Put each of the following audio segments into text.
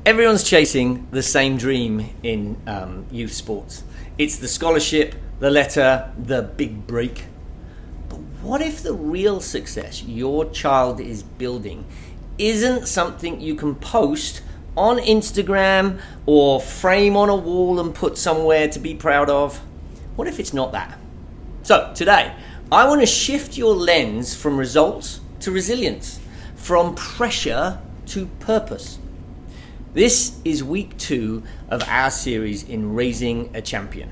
Everyone's chasing the same dream in youth sports. It's the scholarship, the letter, the big break. But what if the real success your child is building isn't something you can post on Instagram or frame on a wall and put somewhere to be proud of? What if it's not that? So today, I want to shift your lens from results to resilience, from pressure to purpose. This is week 2 of our series in Raising a Champion.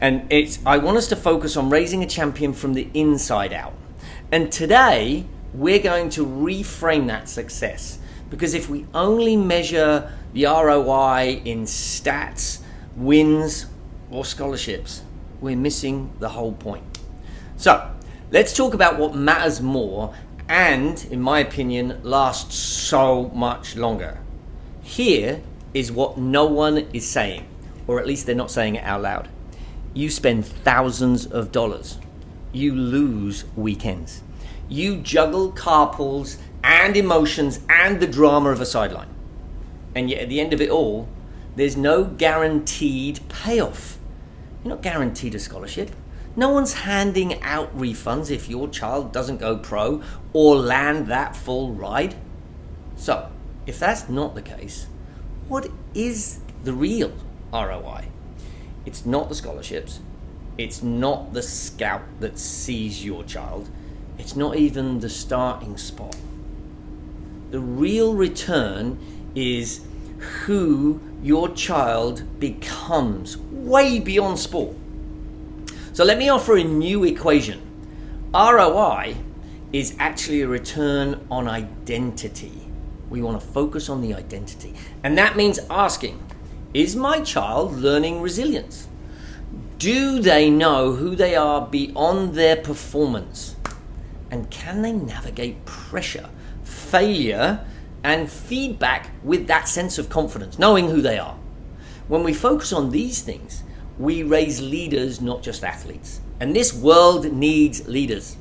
And I want us to focus on raising a champion from the inside out. And today, we're going to reframe that success. Because if we only measure the ROI in stats, wins, or scholarships, we're missing the whole point. So, let's talk about what matters more and, in my opinion, lasts so much longer. Here is what no one is saying, or at least they're not saying it out loud. You spend thousands of dollars. You lose weekends. You juggle carpools and emotions and the drama of a sideline. And yet at the end of it all, there's no guaranteed payoff. You're not guaranteed a scholarship. No one's handing out refunds if your child doesn't go pro or land that full ride. So, if that's not the case, what is the real ROI? It's not the scholarships. It's not the scout that sees your child. It's not even the starting spot. The real return is who your child becomes way beyond sport. So let me offer a new equation. ROI is actually a return on identity. We want to focus on the identity. And that means asking, is my child learning resilience? Do they know who they are beyond their performance? And can they navigate pressure, failure, and feedback with that sense of confidence, knowing who they are? When we focus on these things, we raise leaders, not just athletes. And this world needs leaders.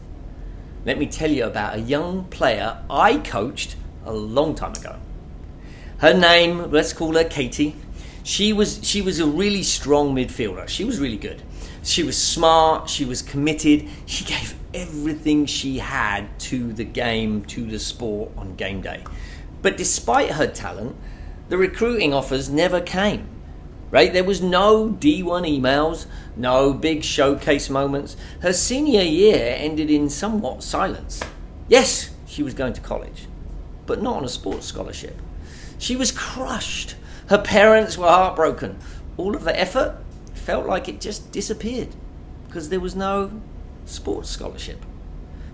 Let me tell you about a young player I coached a long time ago. Her name, let's call her Katie. She was a really strong midfielder. She was really good. She was smart. She was committed. She gave everything she had to the game, to the sport on game day. But despite her talent, the recruiting offers never came. Right? There was no D1 emails, no big showcase moments. Her senior year ended in somewhat silence. Yes, she was going to college, but not on a sports scholarship. She was crushed. Her parents were heartbroken. All of the effort felt like it just disappeared because there was no sports scholarship.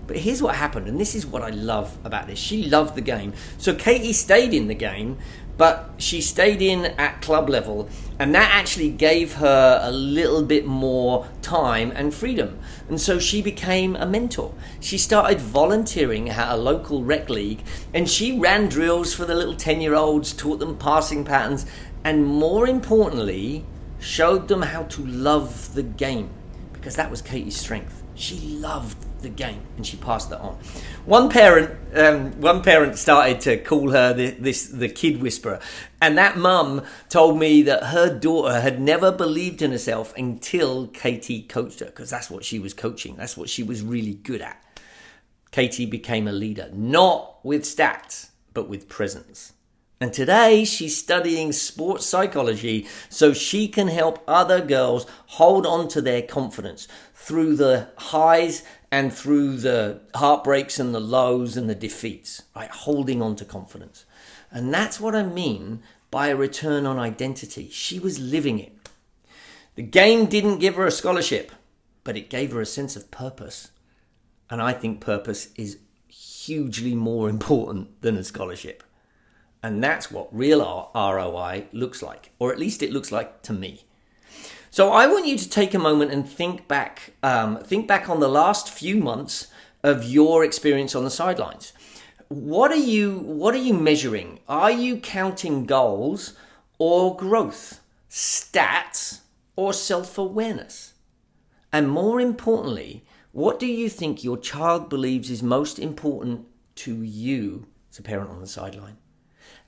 But here's what happened, and this is what I love about this. She loved the game. So Katie stayed in the game, but she stayed in at club level, and that actually gave her a little bit more time and freedom. And so she became a mentor. She started volunteering at a local rec league, and she ran drills for the little 10-year-olds, taught them passing patterns, and more importantly, showed them how to love the game, because that was Katie's strength. She loved the game, and she passed that on. One parent started to call her the kid whisperer, and that mum told me that her daughter had never believed in herself until Katie coached her, because that's what she was coaching. That's what she was really good at. Katie became a leader, not with stats, but with presence. And today she's studying sports psychology so she can help other girls hold on to their confidence through the highs and through the heartbreaks and the lows and the defeats, right? Holding on to confidence. And that's what I mean by a return on identity. She was living it. The game didn't give her a scholarship, but it gave her a sense of purpose. And I think purpose is hugely more important than a scholarship. And that's what real ROI looks like, or at least it looks like to me. So I want you to take a moment and think back on the last few months of your experience on the sidelines. What are you measuring? Are you counting goals or growth, stats or self-awareness? And more importantly, what do you think your child believes is most important to you as a parent on the sideline.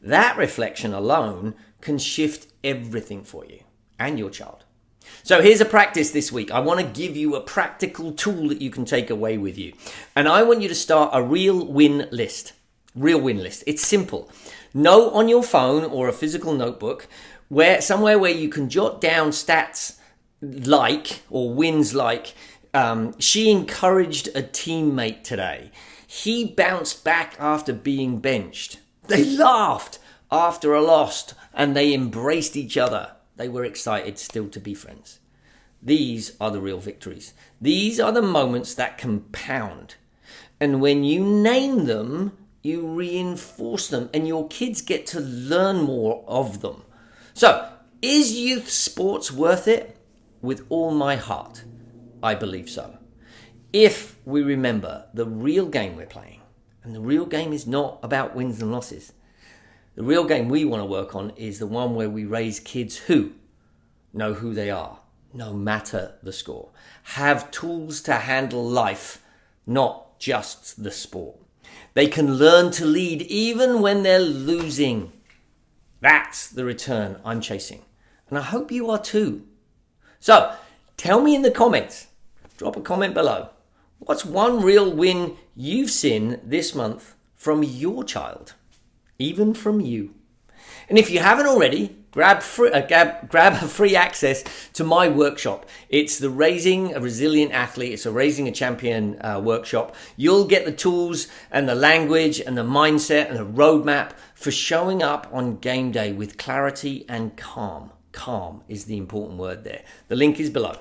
That reflection alone can shift everything for you and your child. So here's a practice this week. I want to give you a practical tool that you can take away with you. And I want you to start a real win list. Real win list. It's simple. Note on your phone or a physical notebook somewhere where you can jot down stats like, or wins like, she encouraged a teammate today. He bounced back after being benched. They laughed after a loss and they embraced each other. They were excited still to be friends. These are the real victories. These are the moments that compound. And when you name them, you reinforce them and your kids get to learn more of them. So, is youth sports worth it? With all my heart, I believe so. If we remember the real game we're playing, and the real game is not about wins and losses. The real game we want to work on is the one where we raise kids who know who they are, no matter the score. Have tools to handle life, not just the sport. They can learn to lead even when they're losing. That's the return I'm chasing. And I hope you are too. So, tell me in the comments, drop a comment below. What's one real win you've seen this month from your child? Even from you. And if you haven't already, grab a free access to my workshop. It's the Raising a Resilient Athlete. It's a Raising a Champion workshop. You'll get the tools and the language and the mindset and the roadmap for showing up on game day with clarity and calm. Calm is the important word there. The link is below.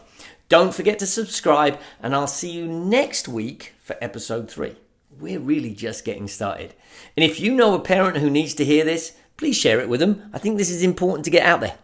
Don't forget to subscribe, and I'll see you next week for episode 3. We're really just getting started. And if you know a parent who needs to hear this, please share it with them. I think this is important to get out there.